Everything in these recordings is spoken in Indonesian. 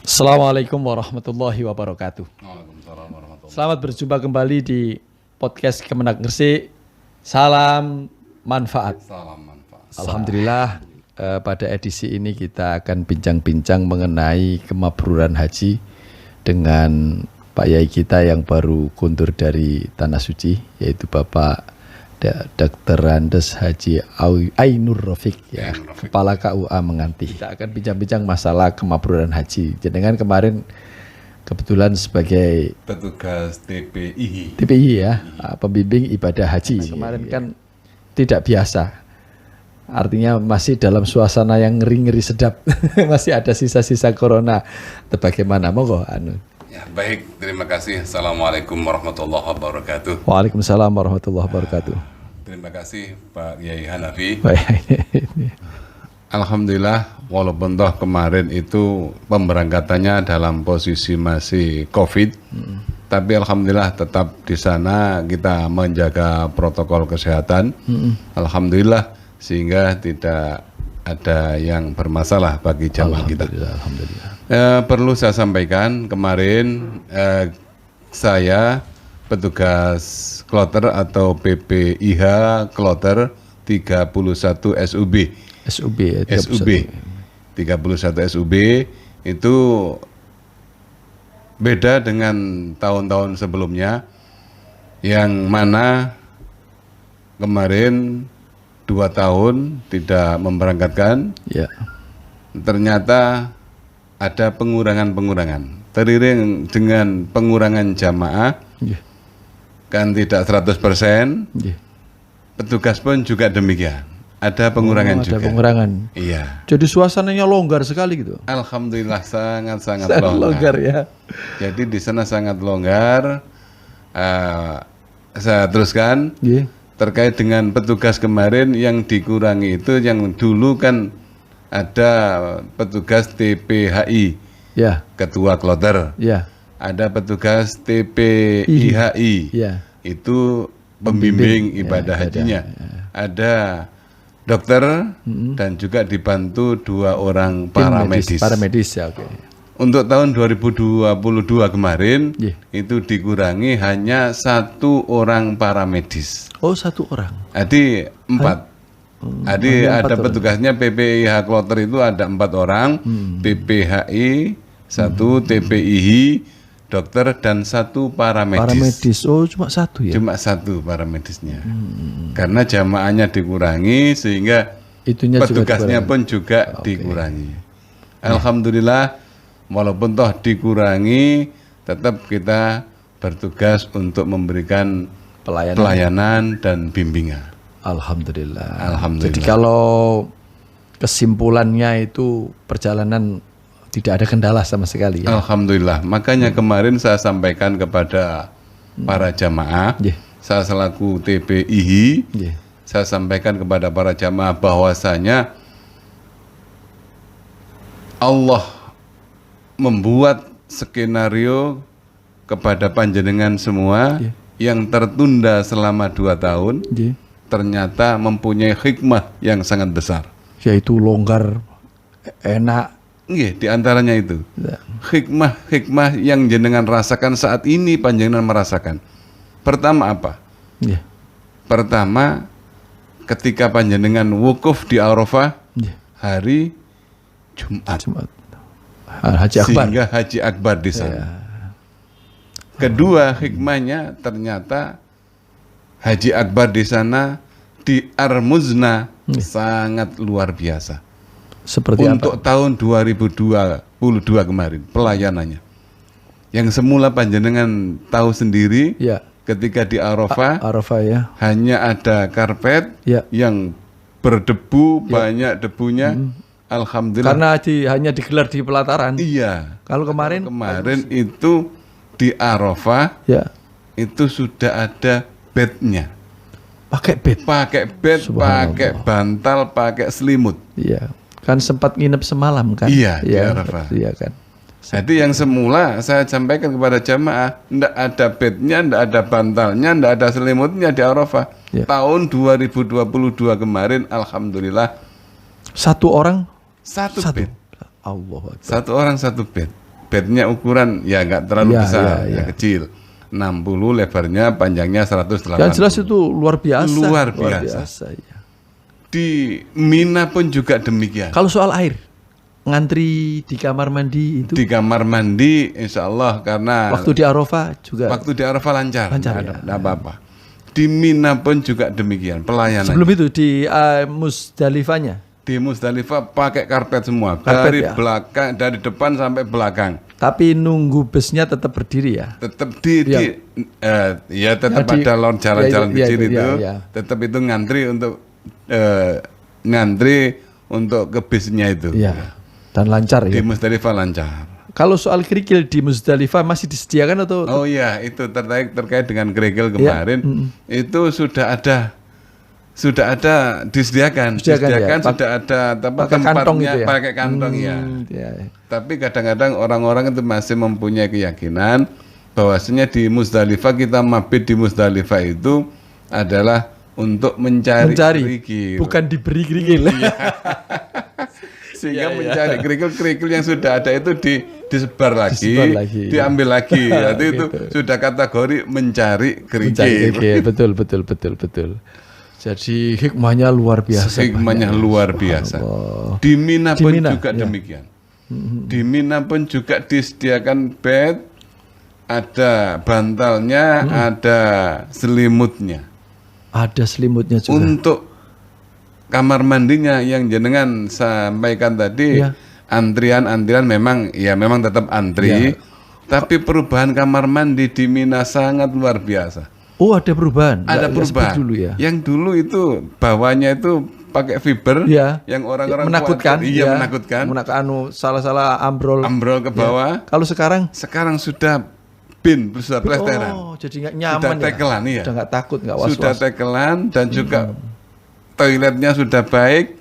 Assalamualaikum warahmatullahi wabarakatuh. Waalaikumsalam warahmatullahi. Selamat berjumpa kembali di podcast Kemenak Gresik. Salam manfaat. Salam manfaat. Alhamdulillah pada edisi ini kita akan bincang-bincang mengenai kemabruran haji dengan Pak Yai kita yang baru kuntur dari Tanah Suci, yaitu Bapak Dr. Andes Haji Ainur Rafiq, ya, Kepala KUA Menganti. Kita akan bincang-bincang masalah kemabruran haji. Jenengan kemarin kebetulan sebagai Petugas TPIH. TPI ya, pembimbing ibadah haji. Kemarin kan tidak biasa. Artinya masih dalam suasana yang ngeri-ngeri sedap. Masih ada sisa-sisa corona. Atau bagaimana? Monggo Ya, baik, terima kasih. Assalamualaikum warahmatullahi wabarakatuh. Waalaikumsalam warahmatullahi wabarakatuh. Terima kasih Pak Yai Hanafi. Baik. Alhamdulillah, walaupun toh kemarin itu pemberangkatannya dalam posisi masih COVID, tapi alhamdulillah tetap di sana kita menjaga protokol kesehatan. Alhamdulillah, sehingga tidak ada yang bermasalah bagi jamaah kita. Alhamdulillah. Perlu saya sampaikan, kemarin saya petugas kloter atau PPIH kloter 31 SUB. SUB ya, 31 SUB itu beda dengan tahun-tahun sebelumnya, yang mana kemarin 2 tahun tidak memberangkatkan. Ya. Ternyata ada pengurangan-pengurangan. Teriring dengan pengurangan jamaah, kan tidak 100%. Petugas pun juga demikian. Ada pengurangan juga. Ada pengurangan. Iya. Jadi suasananya longgar sekali gitu. Alhamdulillah sangat-sangat Sangat longgar ya. Jadi di sana sangat longgar. Saya teruskan. Terkait dengan petugas kemarin yang dikurangi itu, yang dulu kan ada petugas TPHI, ya, ketua kloter, ya, ada petugas TPIHI, ya, itu pembimbing ibadah hajinya, ada dokter dan juga dibantu 2 orang paramedis. Paramedis ya, oke. Untuk tahun 2022 kemarin itu dikurangi hanya 1 orang paramedis. Oh, 1 orang. Jadi 4. Jadi ada petugasnya PPIH kloter itu ada 4 orang, PPHI 1, TPIH dokter dan 1 paramedis. Paramedis, oh cuma 1 ya? Cuma 1 paramedisnya. Karena jamaahnya dikurangi sehingga itunya petugasnya pun juga dikurangi. Alhamdulillah, walaupun toh dikurangi, tetap kita bertugas untuk memberikan pelayanan dan bimbingan. Alhamdulillah. Jadi kalau kesimpulannya itu perjalanan tidak ada kendala sama sekali ya? Alhamdulillah. Makanya kemarin saya sampaikan kepada para jamaah, saya selaku TPIH, saya sampaikan kepada para jamaah bahwasanya Allah membuat skenario kepada panjenengan semua yang tertunda selama 2 tahun, ternyata mempunyai hikmah yang sangat besar. Yaitu longgar, enak. Di antaranya itu hikmah yang jenengan rasakan saat ini, panjenengan merasakan. Pertama apa? Pertama, ketika panjenengan wukuf di Arafah hari Jumat. Haji Akbar. Sehingga Haji Akbar di sana. Kedua hikmahnya, ternyata Haji Akbar di sana di Armuzna sangat luar biasa. Seperti untuk apa? Tahun 2022 kemarin pelayanannya. Yang semula panjenengan tahu sendiri, ketika di Arafah, ya, hanya ada karpet yang berdebu, banyak debunya. Alhamdulillah. Karena hanya digelar di pelataran. Iya. Kalau kemarin itu di Arafah, itu sudah ada bednya. Pakai bed, pakai bantal, pakai selimut. Iya. Kan sempat nginep semalam kan? Iya, di Arafah. Iya kan. Jadi yang semula saya sampaikan kepada jamaah, tidak ada bednya, tidak ada bantalnya, tidak ada selimutnya di Arafah. Tahun 2022 kemarin, alhamdulillah, 1 orang 1 bed. Allah. 1 orang 1 bed. bednya ukuran ya nggak terlalu besar, kecil. 60 lebarnya, panjangnya 180. Yang jelas itu luar biasa. Luar biasa. Ya. Di Mina pun juga demikian. Kalau soal air, ngantri di kamar mandi itu? Di kamar mandi, insya Allah karena waktu di Arafah juga. Waktu di Arafah lancar, ya. Nggak apa-apa. Di Mina pun juga demikian pelayanan. Sebelum itu di Musdalifahnya? Di Musdalifah pakai karpet semua, dari belakang, dari depan sampai belakang. Tapi nunggu busnya tetap berdiri ya? Tetap tetap ada jalan-jalan kecil itu, tetap itu ngantri untuk ke bisnya itu. Iya. Dan lancar ya? Di Musdalifah lancar. Kalau soal kerikil di Musdalifah masih disediakan atau? Oh iya, itu terkait dengan kerikil kemarin, itu sudah ada disediakan ya? Sudah ada tempatnya, pakai kantong ya. Tapi kadang-kadang orang-orang itu masih mempunyai keyakinan bahwasanya di Musdalifah, kita mabit di Musdalifah itu adalah untuk mencari kerikil, bukan diberi kerikil. Sehingga mencari kerikil yang sudah ada itu disebar lagi. Diambil lagi. Jadi itu sudah kategori mencari kerikil. Betul. Jadi hikmahnya luar biasa. Hikmahnya luar biasa. Di Mina pun juga demikian. Di Mina pun juga disediakan bed, ada bantalnya, ada selimutnya. Ada selimutnya juga. Untuk kamar mandinya yang jenengan sampaikan tadi, antrian memang tetap antri. Tapi perubahan kamar mandi di Mina sangat luar biasa. Oh, ada perubahan. Ada perubahan. Dulu ya. Yang dulu itu bawahnya itu pakai fiber, yang orang-orang menakutkan. Menakutkan. Salah-salah ambrol ke bawah. Kalau sekarang sudah sudah plesteran. Oh, jadi nggak nyaman. Sudah tekelan ya. Sudah nggak takut, nggak was-was. Sudah tekelan dan juga toiletnya sudah baik.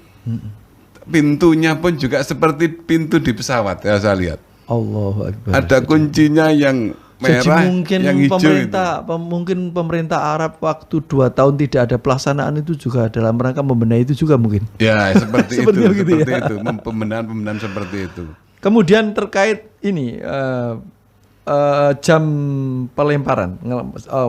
Pintunya pun juga seperti pintu di pesawat ya, saya lihat. Allahu Akbar. Ada kuncinya yang merah, mungkin yang hijau mungkin pemerintah Arab waktu 2 tahun tidak ada pelaksanaan itu juga dalam rangka membenahi itu juga mungkin. Ya, seperti itu. Pembenahan seperti itu. Kemudian terkait ini jam pelemparan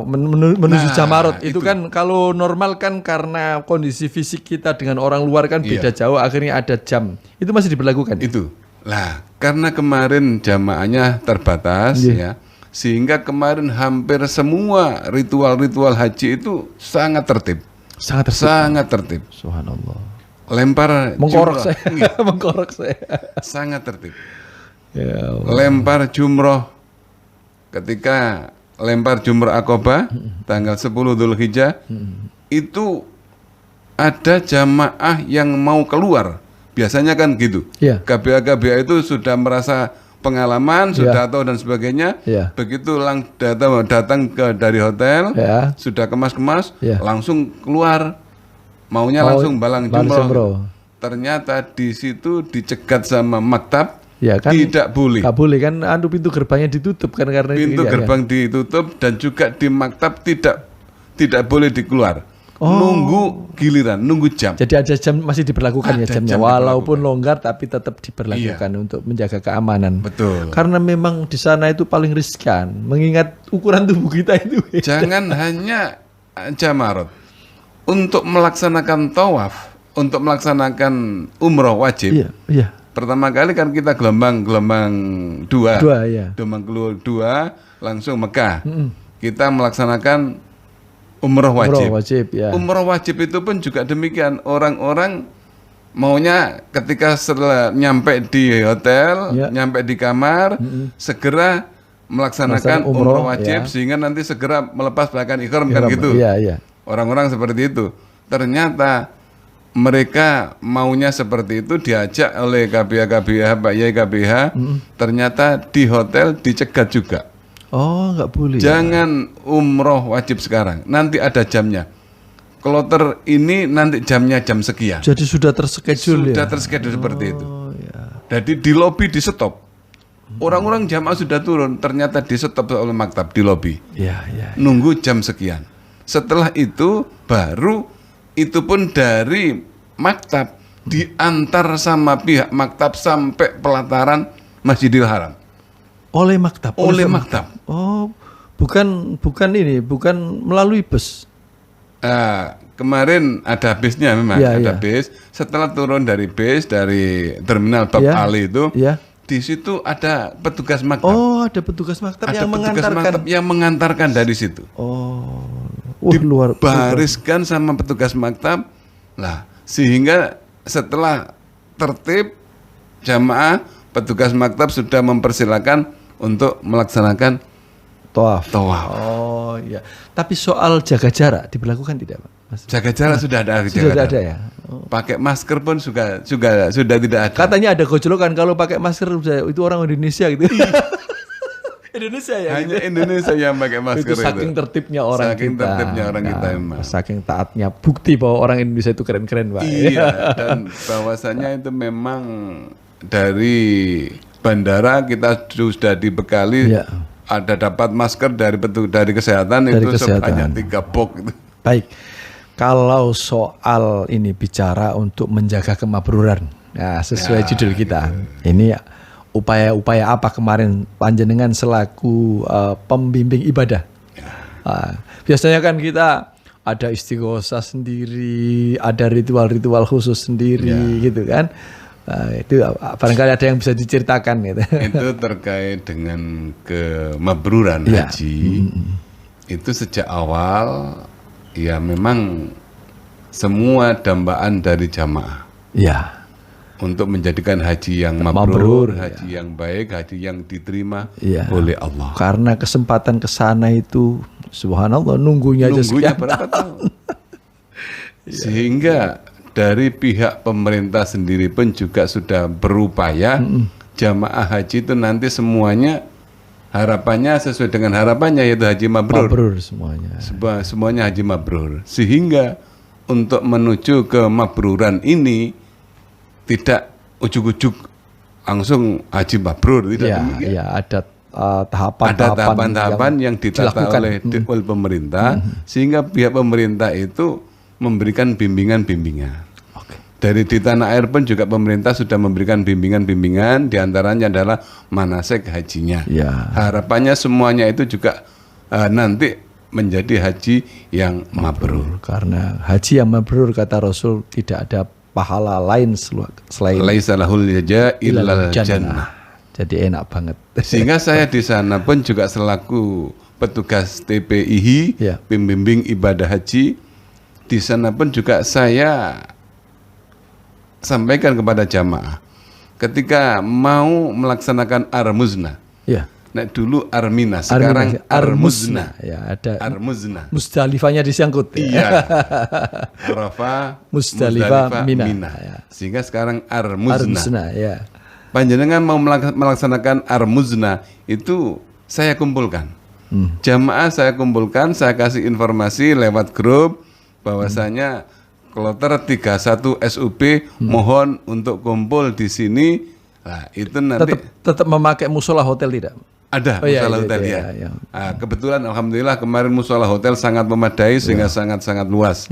menuju Jamarot itu kan kalau normal kan karena kondisi fisik kita dengan orang luar kan beda jauh, akhirnya ada jam. Itu masih diberlakukan. Itu. Lah, karena kemarin jamaahnya terbatas ya. Sehingga kemarin hampir semua ritual haji itu sangat tertib. Sangat tertib. Subhanallah. Lempar mengkorok saya. Mengkorok saya. Sangat tertib. Ya Allah. Lempar jumroh. Ketika lempar jumroh Aqabah tanggal 10 Dzulhijjah itu ada jamaah yang mau keluar. Biasanya kan gitu. KBA itu sudah merasa pengalaman, sudah tahu dan sebagainya. Begitu datang dari hotel, sudah kemas-kemas, langsung keluar, maunya langsung balang jumroh. Ternyata di situ dicegat sama maktab, tidak boleh. Nggak boleh kan, pintu gerbangnya ditutup kan karena pintu gerbang ditutup dan juga di maktab tidak boleh dikeluar. Nunggu giliran, nunggu jam. Jadi ada jam masih diberlakukan jamnya, walaupun longgar tapi tetap diberlakukan untuk menjaga keamanan. Betul. Karena memang di sana itu paling riskan, mengingat ukuran tubuh kita itu. Jangan hanya Jamarot. Untuk melaksanakan tawaf, untuk melaksanakan umroh wajib. Pertama kali kan kita gelombang 2. Gelombang 2 langsung Mekah. Kita melaksanakan umroh wajib. Umroh wajib itu pun juga demikian. Orang-orang maunya ketika setelah nyampe di hotel, nyampe di kamar, segera melaksanakan umroh wajib sehingga nanti segera melepas pakaian ihram kan gitu. Orang-orang seperti itu. Ternyata mereka maunya seperti itu, diajak oleh KBH, Pak Yai KBH, ternyata di hotel dicegat juga. Oh, nggak boleh. Jangan umroh wajib sekarang. Nanti ada jamnya. Kloter ini nanti jamnya jam sekian. Jadi sudah terschedule. Sudah terschedule seperti itu. Jadi di lobi di stop. Orang-orang jamaah sudah turun, ternyata di stop oleh maktab di lobi. Nunggu jam sekian. Setelah itu baru itu pun dari maktab diantar sama pihak maktab sampai pelataran Masjidil Haram. Oleh maktab. Oleh maktab. Oh, bukan melalui bus. Kemarin ada bisnya memang, ada bis. Setelah turun dari bis dari terminal Bab Ali itu, di situ ada petugas maktab. Oh, ada petugas maktab yang mengantarkan dari situ. Oh, dibariskan sama petugas maktab lah, sehingga setelah tertib jamaah, petugas maktab sudah mempersilakan untuk melaksanakan tawaf. Oh iya. Tapi soal jaga jarak diberlakukan tidak, Pak? Mas? Jaga jarak sudah ada. Sudah ada ya. Pakai masker pun sudah tidak ada. Katanya ada gojolokan kalau pakai masker itu orang Indonesia gitu. Indonesia ya. Hanya gitu. Indonesia yang pakai masker itu. Saking tertibnya orang kita memang. Saking taatnya, bukti bahwa orang Indonesia itu keren-keren, Pak. Iya, dan bahwasanya itu memang dari bandara kita sudah dibekali ada dapat masker dari kesehatan itu hanya 3 box itu. Baik. Kalau soal ini bicara untuk menjaga kemabruran, nah sesuai judul kita, ini upaya-upaya apa kemarin panjenengan selaku pembimbing ibadah? Biasanya kan kita ada istighosah sendiri, ada ritual-ritual khusus sendiri, gitu kan? Itu barangkali ada yang bisa diceritakan gitu. Itu terkait dengan kemabruran haji. Itu sejak awal ya memang semua dambaan dari jamaah. Ya. Untuk menjadikan haji yang mabrur, haji yang baik, haji yang diterima oleh Allah. Karena kesempatan ke sana itu subhanallah nunggunya aja berapa tahun. Sehingga dari pihak pemerintah sendiri pun juga sudah berupaya jamaah haji itu nanti semuanya harapannya sesuai dengan harapannya, yaitu haji mabrur. Mabrur semuanya. Semuanya haji mabrur. Sehingga untuk menuju ke mabruran ini tidak ujuk-ujuk langsung haji mabrur, tidak demikian. Ya, ada tahapan-tahapan yang ditata oleh pemerintah, sehingga pihak pemerintah itu memberikan bimbingan-bimbingan. Dari di tanah air pun juga pemerintah sudah memberikan bimbingan-bimbingan, diantaranya adalah manasik hajinya. Harapannya semuanya itu juga nanti menjadi haji yang mabrur. Karena haji yang mabrur kata Rasul tidak ada pahala lain selain laisa lahul jaza illal jannah. Jadi enak banget. Sehingga saya di sana pun juga selaku petugas TPIH, pembimbing ibadah haji, di sana pun juga saya sampaikan kepada jamaah ketika mau melaksanakan Ar-Muzna. Nah, dulu Armina, sekarang Ar-Muzna. Ada Ar-Muzna. Musdalifahnya disangkut. Arafah, Musdalifah, Mina. Sehingga sekarang Ar-Muzna. Panjenengan mau melaksanakan Ar-Muzna itu saya kumpulkan. Jamaah saya kumpulkan, saya kasih informasi lewat grup bahwasanya Kloter 31 SUB mohon untuk kumpul di sini. Nah, itu nanti tetap memakai musola hotel tidak? Ada musola hotel ya. Nah, kebetulan alhamdulillah kemarin musola hotel sangat memadai sehingga sangat-sangat luas.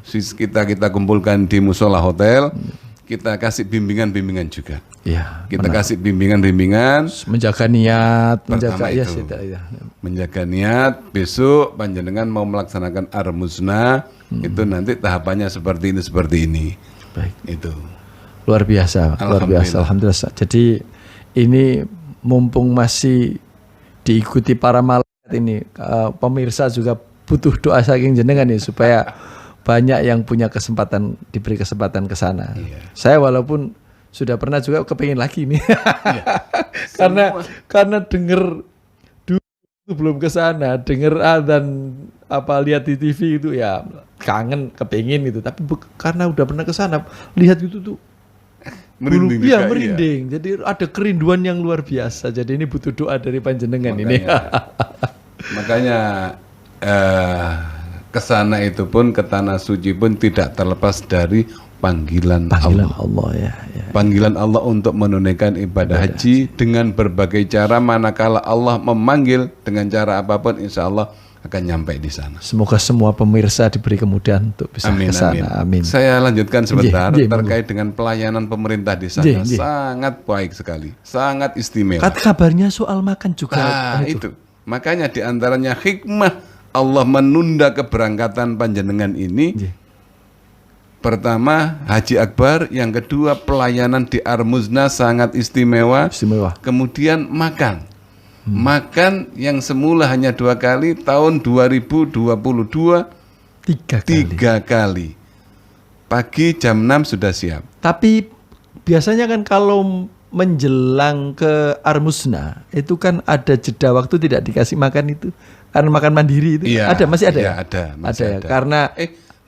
Kita kumpulkan di musola hotel, kita kasih bimbingan-bimbingan juga. Kita kasih bimbingan-bimbingan, menjaga niat, menjaga niat. Besok panjenengan mau melaksanakan Ar-Muzna, itu nanti tahapannya seperti ini. Baik. Itu luar biasa. Alhamdulillah. Jadi ini mumpung masih diikuti para malaikat ini, pemirsa juga butuh doa saking jenengan ya supaya banyak yang punya kesempatan, diberi kesempatan ke sana. Saya walaupun sudah pernah juga kepingin lagi nih. karena denger dulu belum ke sana, denger adzan lihat di TV itu ya kangen, kepingin gitu. Tapi karena udah pernah ke sana, lihat itu tuh merinding. Merinding. Jadi ada kerinduan yang luar biasa. Jadi ini butuh doa dari panjenengan ini. Makanya kesana itu pun, ke tanah suci pun tidak terlepas dari panggilan Allah. Panggilan Allah untuk menunaikan ibadah haji dengan berbagai cara. Manakala Allah memanggil dengan cara apapun, insya Allah akan nyampe di sana. Semoga semua pemirsa diberi kemudahan untuk bisa ke sana. Amin. Saya lanjutkan sebentar terkait dengan pelayanan pemerintah di sana. Sangat baik sekali, sangat istimewa. Kabarnya soal makan juga. Itu. Makanya diantaranya hikmah Allah menunda keberangkatan panjenengan ini. Pertama Haji Akbar, yang kedua pelayanan di Armuzna sangat istimewa. Kemudian makan. Makan yang semula hanya 2 kali, tahun 2022 3 kali. Pagi jam 6 sudah siap. Tapi biasanya kan kalau menjelang ke Armuzna itu kan ada jeda waktu tidak dikasih makan itu. Karena makan mandiri itu. Iya, masih ada. Iya, ya? Masih ada. Karena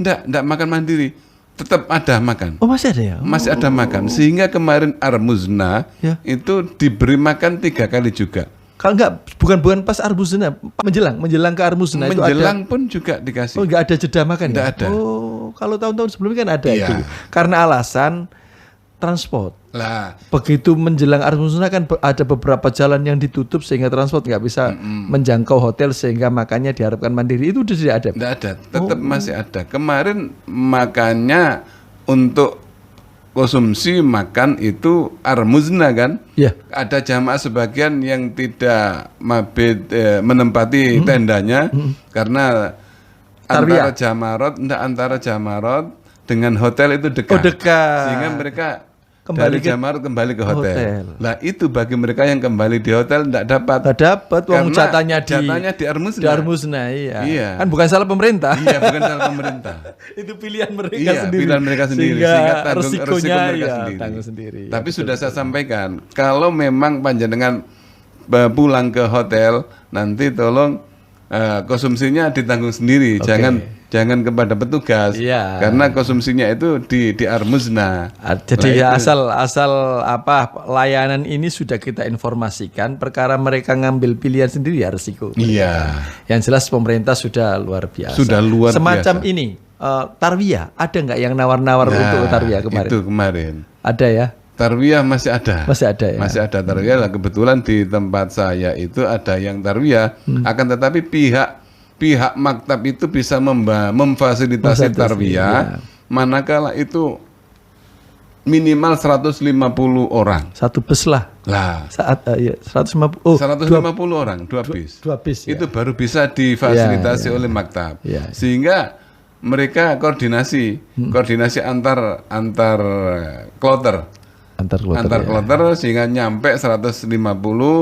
enggak makan mandiri. Tetap ada makan. Oh, masih ada ya? Masih ada makan. Sehingga kemarin Armuzna itu diberi makan 3 kali juga. Kalau bukan pas Armuzna, menjelang ke Armuzna itu ada. Menjelang pun juga dikasih. Oh, enggak ada jeda makan? Enggak ada. Oh, kalau tahun-tahun sebelumnya kan ada itu. Karena alasan transport. Lah, begitu menjelang Armuzna kan ada beberapa jalan yang ditutup sehingga transport nggak bisa menjangkau hotel, sehingga makannya diharapkan mandiri. Itu sudah tidak ada? Tidak ada, tetap masih ada. Kemarin makannya untuk konsumsi makan itu Armuzna kan? Ya. Ada jamaah sebagian yang tidak mabit menempati tendanya karena antara Jamarot dengan hotel itu dekat. Oh, dekat. Sehingga mereka dari Jamarot kembali ke hotel. Lah itu bagi mereka yang kembali di hotel tidak dapat. Tidak dapat, uang jatahnya di Armuzna. Di Armuzna, iya. Kan bukan salah pemerintah. Iya, bukan salah pemerintah. Itu pilihan mereka sendiri. Pilihan mereka sendiri. Sehingga resiko mereka tanggung sendiri. Tapi sudah saya sampaikan, kalau memang panjenengan pulang ke hotel, nanti tolong konsumsinya ditanggung sendiri. Jangan kepada petugas, karena konsumsinya itu di Armuzna. Jadi asal layanan ini sudah kita informasikan. Perkara mereka ngambil pilihan sendiri ya resiko. Iya. Yang jelas pemerintah sudah luar biasa. Semacam ini tarwiyah, ada nggak yang nawar-nawar untuk tarwiyah kemarin? Itu kemarin. Ada ya. Tarwiyah masih ada. Masih ada ya. Masih ada tarwiyah. Kebetulan di tempat saya itu ada yang tarwiyah. Akan tetapi pihak maktab itu bisa memfasilitasi tarwiyah, manakala itu minimal 150 orang. Satu bus lah. Saat 150 orang, 2 bis. 2 bis. Itu baru bisa difasilitasi oleh maktab. Sehingga mereka koordinasi antar kloter. Antar kloter sehingga nyampe 150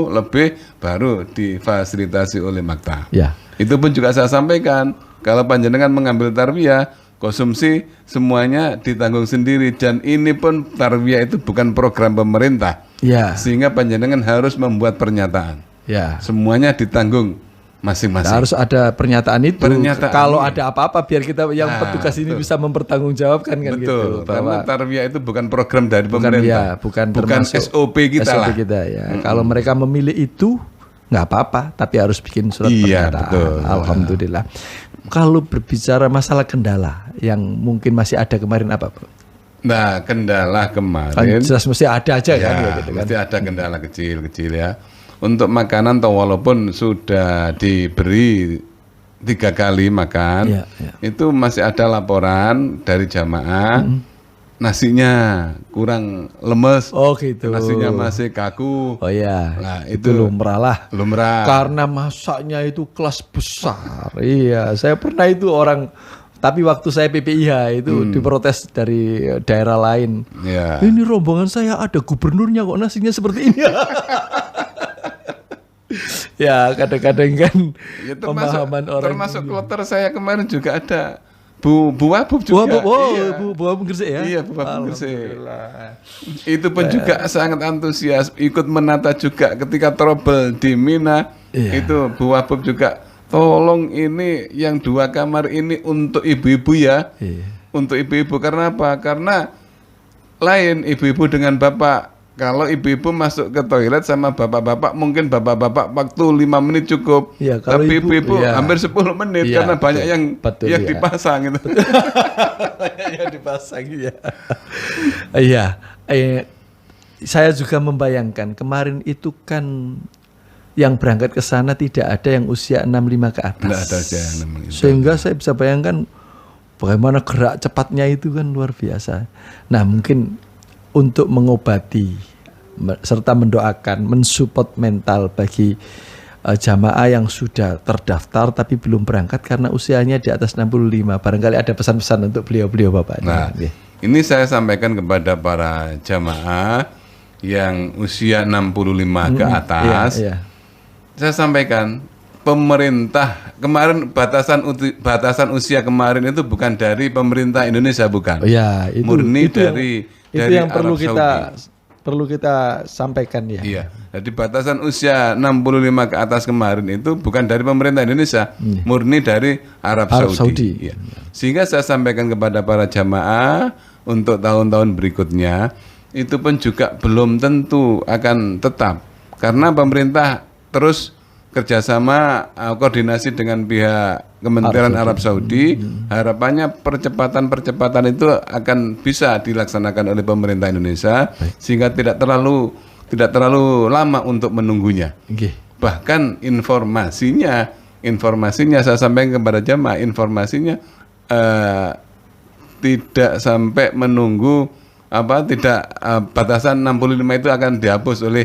lebih baru difasilitasi oleh maktab. Itu pun juga saya sampaikan, kalau panjenengan mengambil tarwiyah, konsumsi semuanya ditanggung sendiri, dan ini pun tarwiyah itu bukan program pemerintah. Sehingga panjenengan harus membuat pernyataan. Semuanya ditanggung masing-masing. Harus ada pernyataan itu. Kalau ada apa-apa biar kita yang petugas ini bisa mempertanggungjawabkan kan. Betul. Gitu. Karena tarwiyah itu bukan program dari pemerintah. Bukan SOP kita lah. Kalau mereka memilih itu nggak apa-apa, tapi harus bikin surat pernyataan. Betul. Alhamdulillah. Kalau berbicara masalah kendala yang mungkin masih ada kemarin apa, Bro? Nah, kendala kemarin jelas mesti ada aja kan? Mesti ada kendala kecil-kecil ya. Untuk makanan walaupun sudah diberi 3 kali makan, itu masih ada laporan dari jamaah. Nasinya kurang lemes. Oh gitu. Nasinya masih kaku. Oh iya. Nah, itu lumrah lah. Lumrah. Karena masaknya itu kelas besar. Iya, saya pernah itu orang, tapi waktu saya PPIH itu diprotes dari daerah lain. Ini rombongan saya ada gubernurnya kok nasinya seperti ini. Ya, kadang-kadang kan pemahaman orang. Termasuk kloter saya kemarin juga ada. Bu Wabub juga. Bu Wabub Gresik ya? Iya, Bu Wabub Gresik. Itu pun juga sangat antusias, ikut menata juga ketika trouble di Mina. Itu Bu Wabub juga, tolong ini yang 2 kamar ini untuk ibu-ibu ya. Untuk ibu-ibu, karena apa? Karena lain ibu-ibu dengan bapak. Kalau ibu-ibu masuk ke toilet sama bapak-bapak, mungkin bapak-bapak waktu 5 menit cukup. Tapi ibu-ibu hampir 10 menit karena banyak yang dipasang gitu. Banyak yang dipasang Iya. Saya juga membayangkan kemarin itu kan yang berangkat ke sana tidak ada yang usia 65 ke atas. Tidak ada usia 65. Sehingga saya bisa bayangkan bagaimana gerak cepatnya itu kan luar biasa. Nah, mungkin untuk mengobati serta mendoakan, mensupport mental bagi jamaah yang sudah terdaftar tapi belum berangkat karena usianya di atas 65. Barangkali ada pesan-pesan untuk beliau-beliau Bapak. Nah, ini saya sampaikan kepada para jamaah yang usia 65 ke atas. Iya. Saya sampaikan, pemerintah kemarin batasan usia kemarin itu bukan dari pemerintah Indonesia, bukan. Ya, murni dari yang Arab perlu kita sampaikan ya. Iya. Jadi batasan usia 65 ke atas kemarin itu bukan dari pemerintah Indonesia, murni dari Arab Saudi. Ya. Sehingga saya sampaikan kepada para jamaah untuk tahun-tahun berikutnya itu pun juga belum tentu akan tetap karena pemerintah terus kerjasama koordinasi dengan pihak Kementerian Arab Saudi. Harapannya percepatan itu akan bisa dilaksanakan oleh pemerintah Indonesia. Sehingga tidak terlalu lama untuk menunggunya. Bahkan informasinya saya sampaikan kepada jamaah, informasinya tidak sampai menunggu batasan 65 itu akan dihapus oleh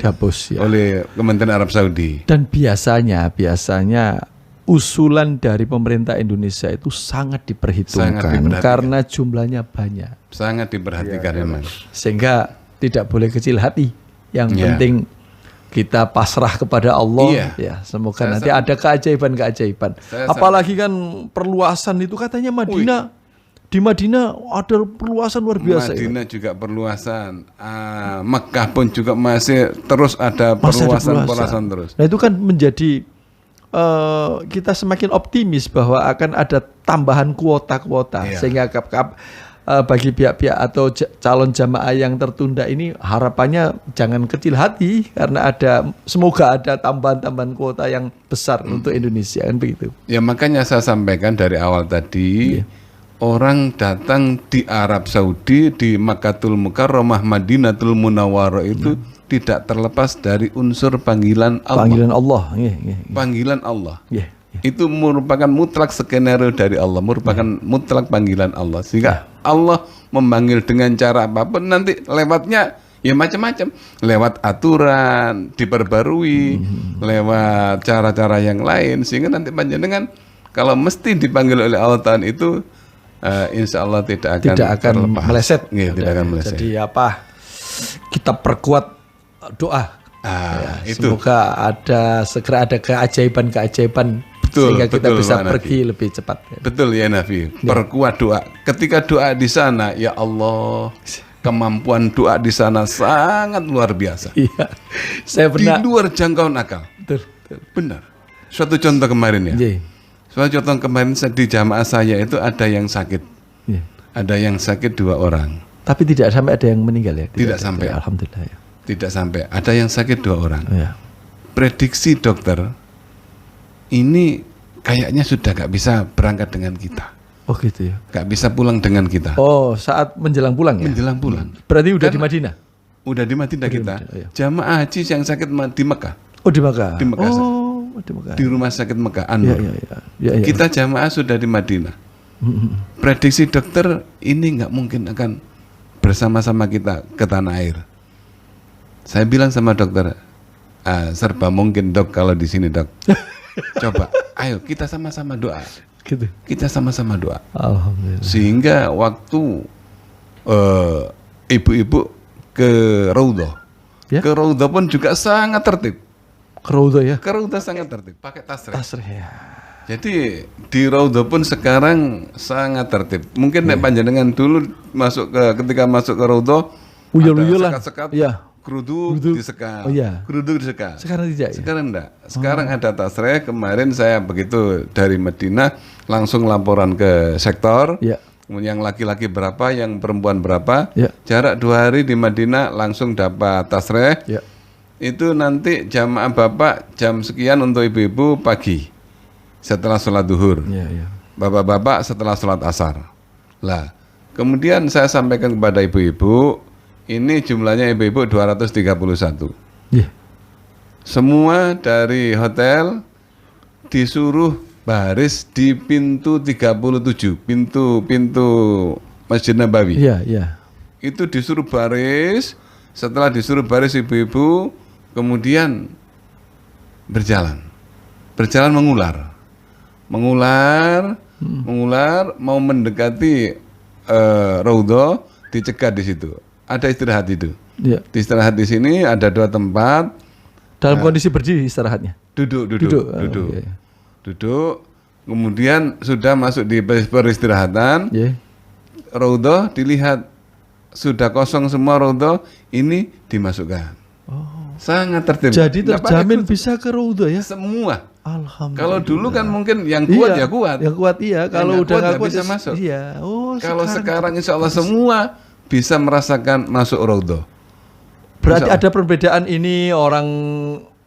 Kementerian Arab Saudi. Dan biasanya usulan dari pemerintah Indonesia itu sangat diperhitungkan karena jumlahnya banyak. Sangat diperhatikan memang. Sehingga tidak boleh kecil hati. Yang penting kita pasrah kepada Allah. Ya, semoga nanti ada keajaiban-keajaiban. Apalagi kan perluasan itu katanya Madinah. Di Madinah ada perluasan luar biasa. Madinah juga perluasan. Mekah pun juga masih terus ada perluasan terus. Nah itu kan menjadi kita semakin optimis bahwa akan ada tambahan kuota-kuota. Sehingga bagi pihak-pihak atau calon jamaah yang tertunda ini harapannya jangan kecil hati karena semoga ada tambahan-tambahan kuota yang besar untuk Indonesia kan begitu. Ya makanya saya sampaikan dari awal tadi. Orang datang di Arab Saudi, di Makkatul Mukarramah, Madinatul Munawwarah itu tidak terlepas dari unsur panggilan Allah. Panggilan Allah. Panggilan Allah. Itu merupakan mutlak skenario dari Allah, merupakan mutlak panggilan Allah. Sehingga Allah memanggil dengan cara apapun, nanti lewatnya ya macam-macam. Lewat aturan, diperbarui, lewat cara-cara yang lain. Sehingga nanti panjenengan kalau mesti dipanggil oleh Allah tahun itu, insya Allah tidak akan meleset. Tidak akan meleset. Jadi kita perkuat doa. Semoga segera ada keajaiban sehingga kita bisa pergi lebih cepat. Betul ya Nafi. Perkuat doa. Ketika doa di sana, ya Allah, kemampuan doa di sana sangat luar biasa. Iya. Saya pernah di luar jangkauan akal. Betul. Benar. Suatu contoh kemarin ya. Suatu contoh kemarin di jamaah saya itu ada yang sakit. Ada yang sakit 2 orang. Tapi tidak sampai ada yang meninggal ya? Tidak sampai. Alhamdulillah ya. Tidak sampai. Ada yang sakit 2 orang. Prediksi dokter, ini kayaknya sudah gak bisa berangkat dengan kita. Oh gitu ya? Gak bisa pulang dengan kita. Oh, saat menjelang pulang ya? Menjelang pulang. Berarti udah di Madinah? Udah di Madinah kita. Jamaah haji yang sakit di Mekah. Oh di Mekah? Di Mekah. Di rumah sakit Mekah Anur. Kita jamaah sudah di Madinah. Prediksi dokter ini nggak mungkin akan bersama-sama kita ke tanah air. Saya bilang sama dokter, serba mungkin dok kalau di sini dok. Coba, ayo kita sama-sama doa. Gitu. Kita sama-sama doa. Alhamdulillah. Sehingga waktu ibu-ibu ke Raudhah, ke Raudhah pun juga sangat tertib. Ke Raudhah ya? Ke Raudhah sangat tertib, pakai tasrih. Tasrih ya. Jadi di Raudhah pun sekarang sangat tertib. Mungkin nek panjenengan dulu ketika masuk ke Raudhah, uyul-uyulan. Sekat-sekat, kerudung disekat. Kerudung disekat. Sekarang tidak. Sekarang enggak. Sekarang ada tasrih. Kemarin saya begitu dari Madinah langsung laporan ke sektor. Yang laki-laki berapa, yang perempuan berapa. Jarak 2 hari di Madinah langsung dapat tasrih. Itu nanti jamaah bapak jam sekian untuk ibu-ibu pagi setelah sholat duhur, bapak-bapak setelah sholat asar. Lah, kemudian saya sampaikan kepada ibu-ibu, ini jumlahnya ibu-ibu 231. Semua dari hotel disuruh baris di pintu 37, pintu Masjid Nabawi. Iya, iya. Itu disuruh baris, setelah disuruh baris ibu-ibu, kemudian berjalan mengular, mau mendekati Raudhah, dicegat di situ. Ada istirahat itu. Ya. Istirahat di sini ada 2 tempat. Dalam kondisi berdiri istirahatnya. Duduk. Okay. Duduk. Kemudian sudah masuk di peristirahatan. Yeah. Raudhah dilihat sudah kosong semua Raudhah, ini dimasukkan. Oh. Sangat tertib. Jadi terjamin bisa ke Raudhah ya? Semua. Alhamdulillah. Kalau dulu kan mungkin yang kuat ya kuat. Yang kuat iya. Kalau udah nggak kuat bisa masuk. Iya. Oh, kalau sekarang insya Allah semua bisa merasakan masuk Raudhah. Berarti ada perbedaan ini orang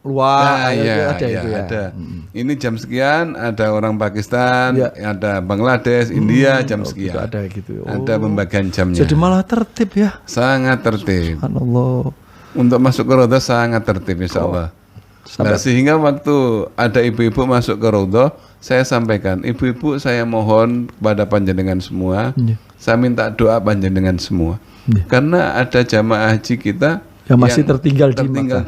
luar. Ada. Ini jam sekian ada orang Pakistan, ada Bangladesh, India jam sekian. Ada gitu. Ada pembagian jamnya. Jadi malah tertib ya. Sangat tertib. Subhanallah. Untuk masuk ke Raudhah sangat tertib insya Allah. Nah, sehingga waktu ada ibu-ibu masuk ke Raudhah, saya sampaikan, ibu-ibu saya mohon kepada panjenengan semua, saya minta doa panjenengan semua. Karena ada jamaah haji kita yang masih tertinggal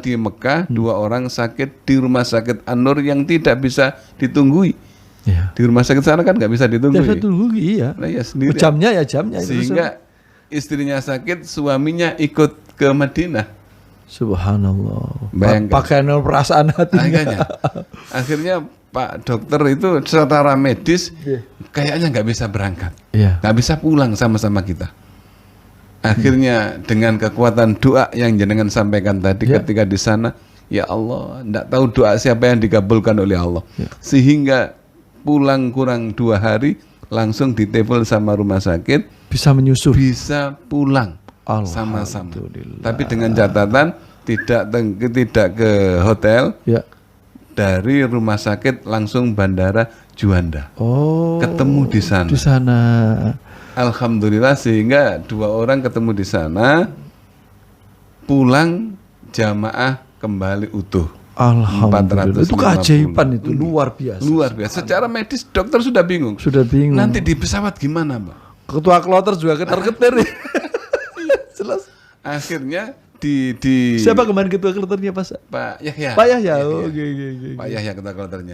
di Mekah, 2 orang sakit di rumah sakit An-Nur yang tidak bisa ditunggui. Di rumah sakit sana kan nggak bisa ditunggui. Tidak bisa ditunggui, iya. Nah, ya sendiri. Jamnya. Sehingga istrinya sakit, suaminya ikut ke Madinah. Subhanallah. Bayangkan. Pakai perasaan hatinya. Akhirnya Pak dokter itu secara medis kayaknya nggak bisa berangkat, nggak bisa pulang sama-sama kita. Akhirnya dengan kekuatan doa yang jenengan sampaikan tadi ketika di sana, ya Allah, nggak tahu doa siapa yang dikabulkan oleh Allah, sehingga pulang kurang 2 hari langsung ditelepon sama rumah sakit, bisa menyusul, bisa pulang sama-sama. Tapi dengan catatan tidak ke hotel, dari rumah sakit langsung bandara Juanda. Ketemu di sana. Alhamdulillah, sehingga 2 orang ketemu di sana, pulang jamaah kembali utuh. Alhamdulillah. Itu keajaiban itu luar biasa. Luar biasa. Secara medis dokter sudah bingung. Nanti di pesawat gimana, Mbak? Ketua kloter juga ketar-ketir. Jelas. Akhirnya siapa kemarin ketua kloternya Pak Yahya. Pak Yahya. Pak Yahya ketua kloternya.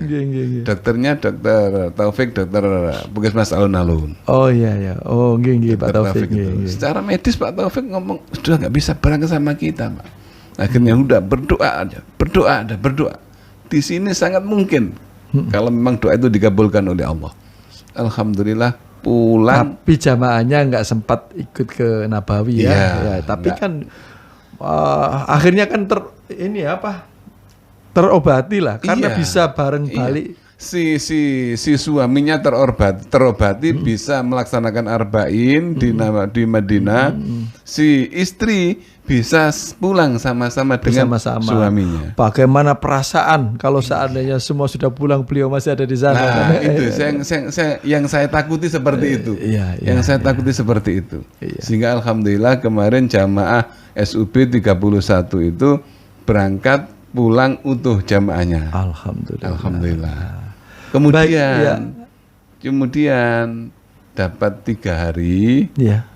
Dokternya Dokter Taufik, dokter Puskesmas Alun-Alun. Oh iya. Oh nggih Pak Taufik. Secara medis Pak Taufik ngomong sudah nggak bisa berangkat sama kita, Pak. Akhirnya udah berdoa aja. Di sini sangat mungkin kalau memang doa itu dikabulkan oleh Allah. Alhamdulillah pulang. Tapi jamaahnya nggak sempat ikut ke Nabawi tapi enggak. Kan akhirnya kan terobati lah karena bisa bareng balik. Si suaminya terobati bisa melaksanakan arba'in di Madinah. Si istri bisa pulang sama-sama dengan suaminya. Bagaimana perasaan kalau seandainya semua sudah pulang, beliau masih ada di sana? Nah, itu yang saya takuti seperti itu. Takuti seperti itu. Sehingga alhamdulillah kemarin jamaah SUB 31 itu berangkat pulang utuh jamaahnya. Alhamdulillah. Kemudian dapat 3 hari.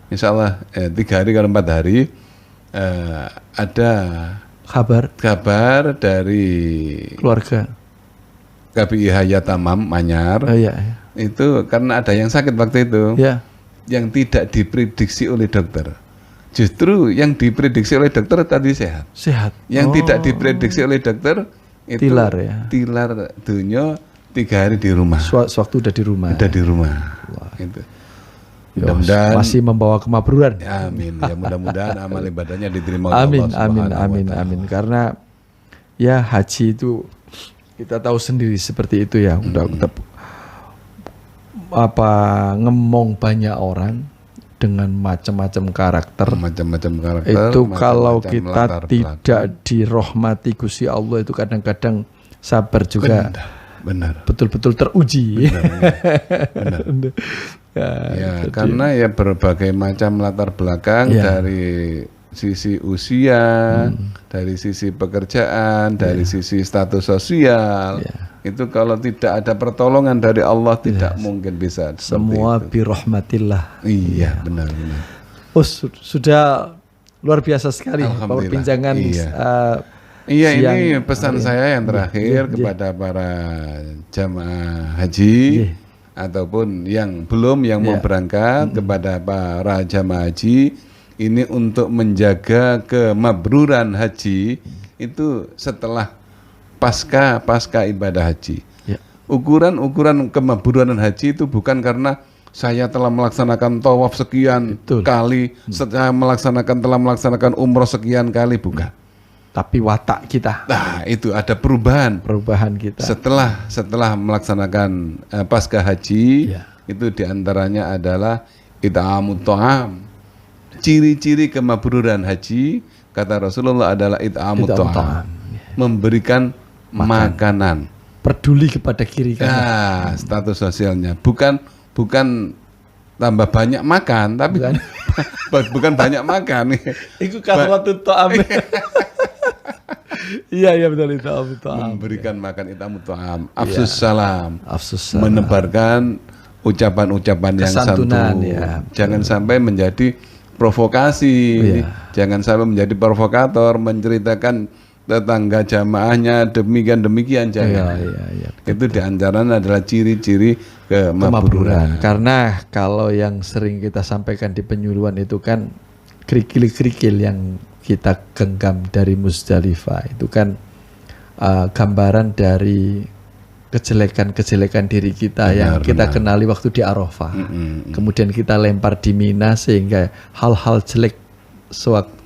Insya Allah 3 hari kalau 4 hari ada kabar dari keluarga KBI Hayatamam Manyar. Itu karena ada yang sakit waktu itu, yang tidak diprediksi oleh dokter. Justru yang diprediksi oleh dokter tadi sehat. Yang tidak diprediksi oleh dokter itu tilar dunia 3 hari di rumah. Sewaktu udah di rumah. Itu. Mudah-mudahan masih membawa kemakmuran. Amin. Ya mudah-mudahan amal ibadahnya diterima oleh Allah. Amin. Karena ya haji itu kita tahu sendiri seperti itu ya. Udah ngemong banyak orang dengan macam-macam karakter. Itu kalau kita tidak dirahmati Gusti Allah itu kadang-kadang sabar juga. Benar. Betul-betul teruji. Benar. Karena ya berbagai macam latar belakang dari sisi usia, dari sisi pekerjaan, dari sisi status sosial. Itu kalau tidak ada pertolongan dari Allah tidak mungkin bisa. Semua birahmatillah. Iya, benar. Oh, sudah luar biasa sekali perbincangan. Iya, ini pesan saya yang terakhir kepada para jamaah haji ataupun yang belum yang mau berangkat, kepada para jamaah haji ini untuk menjaga kemabruran haji itu setelah pasca ibadah haji. Ukuran kemabruran haji itu bukan karena saya telah melaksanakan tawaf sekian kali, telah melaksanakan umroh sekian kali, bukan. Tapi watak kita. Nah, itu ada perubahan kita. Setelah melaksanakan pasca haji, itu diantaranya adalah it'amut ta'am. Ciri-ciri kemabruran haji kata Rasulullah adalah it'amut ta'am. Memberikan makanan. Peduli kepada kiri kanan. Status sosialnya bukan tambah banyak makan, tapi bukan banyak makan. Itu kasratut ta'am. Iya betul itu. Memberikan makan it'amut ta'am. Afsus salam. Menebarkan ucapan-ucapan yang santun. Jangan sampai menjadi provokasi. Jangan sampai menjadi provokator, menceritakan tetangga jamaahnya demikian jangan. Itu diantaranya adalah ciri-ciri kemabruran. Karena kalau yang sering kita sampaikan di penyuluhan itu kan kerikil-kerikil yang kita genggam dari Muzdalifah itu kan gambaran dari kejelekan diri kita yang kita kenali waktu di Arafah. Kemudian kita lempar di Mina sehingga hal-hal jelek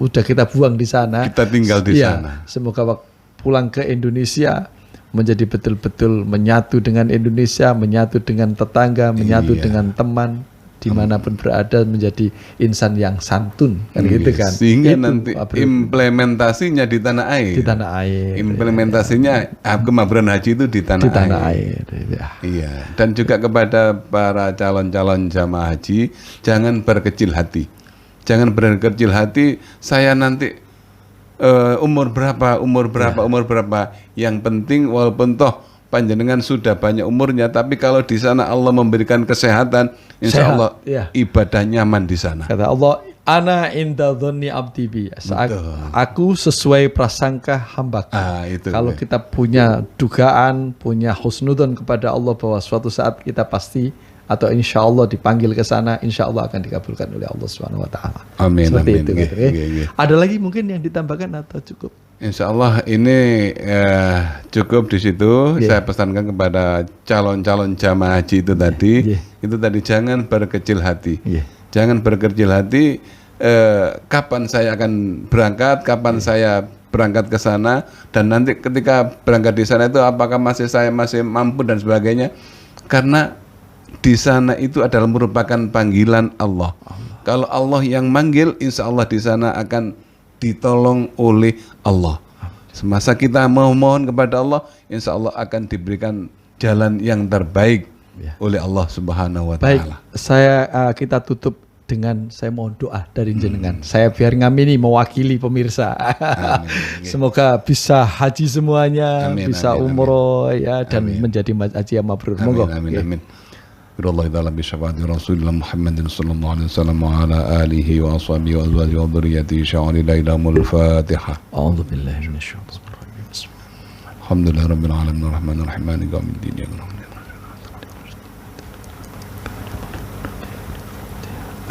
udah kita buang di sana. Kita tinggal di sana. Semoga pulang ke Indonesia menjadi betul-betul menyatu dengan Indonesia, menyatu dengan tetangga, menyatu dengan teman, dimanapun berada, menjadi insan yang santun, kan gitu kan. Sehingga itu, nanti implementasinya di tanah air. Di tanah air. Implementasinya kemabruran haji itu di tanah air. Iya. Dan juga kepada para calon-calon jamaah haji, jangan berkecil hati. Jangan berkecil hati. Saya nanti umur berapa. Yang penting walaupun toh panjenengan sudah banyak umurnya, tapi kalau di sana Allah memberikan kesehatan, insya Allah ibadah nyaman di sana. Kata Allah, ana inda dhonni abdi bi. Aku sesuai prasangka hambaku. Kalau kita punya dugaan, punya husnudzon kepada Allah bahwa suatu saat kita pasti atau insya Allah dipanggil ke sana, insya Allah akan dikabulkan oleh Allah Subhanahu Wa Taala. Amin. Seperti itu. Ada lagi mungkin yang ditambahkan atau cukup? Insya Allah ini cukup di situ. Saya pesankan kepada calon-calon jamaah haji itu tadi, itu tadi jangan berkecil hati. Jangan berkecil hati. Kapan saya akan berangkat? Kapan saya berangkat ke sana? Dan nanti ketika berangkat di sana itu apakah saya masih mampu dan sebagainya? Karena di sana itu adalah merupakan panggilan Allah. Kalau Allah yang manggil, insya Allah di sana akan ditolong oleh Allah. Semasa kita mohon kepada Allah, insya Allah akan diberikan jalan yang terbaik oleh Allah Subhanahu Wa Taala. Baik, kita tutup dengan saya mohon doa dari jenengan. Saya biar ngamini mewakili pemirsa. Semoga bisa haji semuanya, bisa umroh dan menjadi haji yang mabrur. Monggo. Amin. Allah Ta'ala bisyafaati Rasulullah Muhammadin sallallahu alaihi wasallam wa ala alihi wa ashabihi wa azwajihi wa dhurriyyatihi sya'ari lailahumul Fatihah. A'udzu billahi minasyaitonir rajim. Alhamdulillahi rabbil alamin arrahmanir rahim maliki yaumiddin.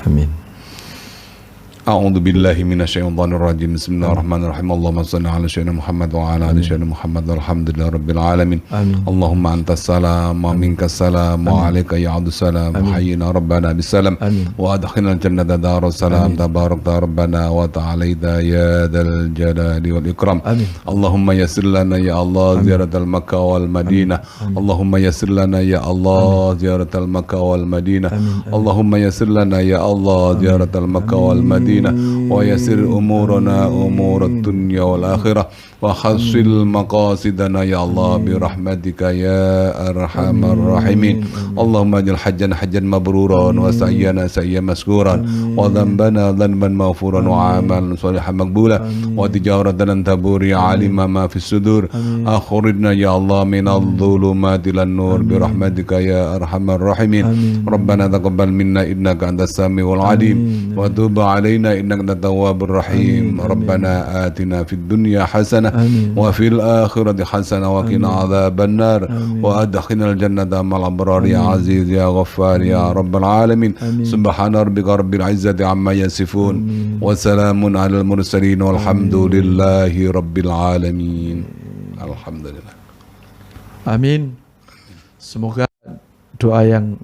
Amin. A'udzu billahi minasyaitonir rajim. Bismillahirrahmanirrahim. Allahumma shalli ala sayyidina Muhammad wa ala ali sayyidina Muhammad. Alhamdulillahi rabbil alamin. Allahumma antas salam wa minkas salam wa alayka ya'udus salam. Hayyina rabbana bisalam wa adkhilna jannata darus salam. Tabarakta rabbana wa ta'alaita ya dzal jalali wal ikram. Allahumma yassir lana ya Allah ziyaratal Makkah wal Madinah. Allahumma yassir lana ya Allah ziyaratal Makkah wal Madinah. Allahumma yassir lana ya Allah ziyaratal Makkah wal Madinah. ويسر أمورنا أمور الدنيا والآخرة wa hasil maqasidana ya Allah bi rahmatika ya arhamar rahimin. Allahumma jal hajjan hajjan mabruran wa sayyana sayyan maskuran wa dhanbana dhanban maghfuran wa amalan salihan maqbula wa tijaratan taburi alima ma fis sudur. Akhrijna ya Allah minadh dhulumati lan nur bi rahmatika ya arhamar rahimin. Rabbana taqabbal minna innaka antas samiul alim wa tub alaina innaka antat tawwabur rahim. Rabbana atina fid dunya hasanah wa fil akhirati hasanah wa qina adzaban nar wa adkhilnal jannata ma'al abrar ya aziz ya ghaffar ya rabbal alamin. Subhana rabbika rabbil izzati amma yasifun wa salamun alal mursalin walhamdulillahi rabbil alamin. Alhamdulillah. Amin. Semoga doa yang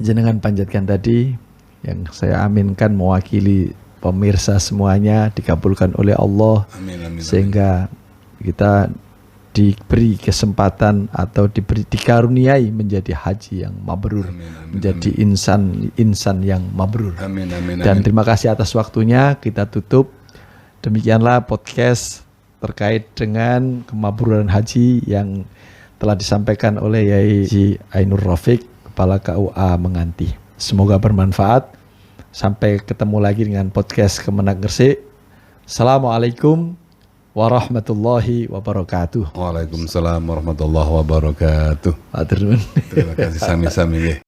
jenengan panjatkan tadi, yang saya aminkan mewakili pemirsa semuanya, dikabulkan oleh Allah. Amin, amin, sehingga kita diberi kesempatan atau dikaruniai menjadi haji yang mabrur, menjadi insan yang mabrur. Amin, amin, amin. Dan terima kasih atas waktunya. Kita tutup. Demikianlah podcast terkait dengan kemabruran haji yang telah disampaikan oleh Yai Ainur Rafiq, Kepala KUA Menganti. Semoga bermanfaat. Sampai ketemu lagi dengan podcast Kemenak Gresik. Assalamualaikum warahmatullahi wabarakatuh. Waalaikumsalam warahmatullahi wabarakatuh. Terima kasih sami-sami.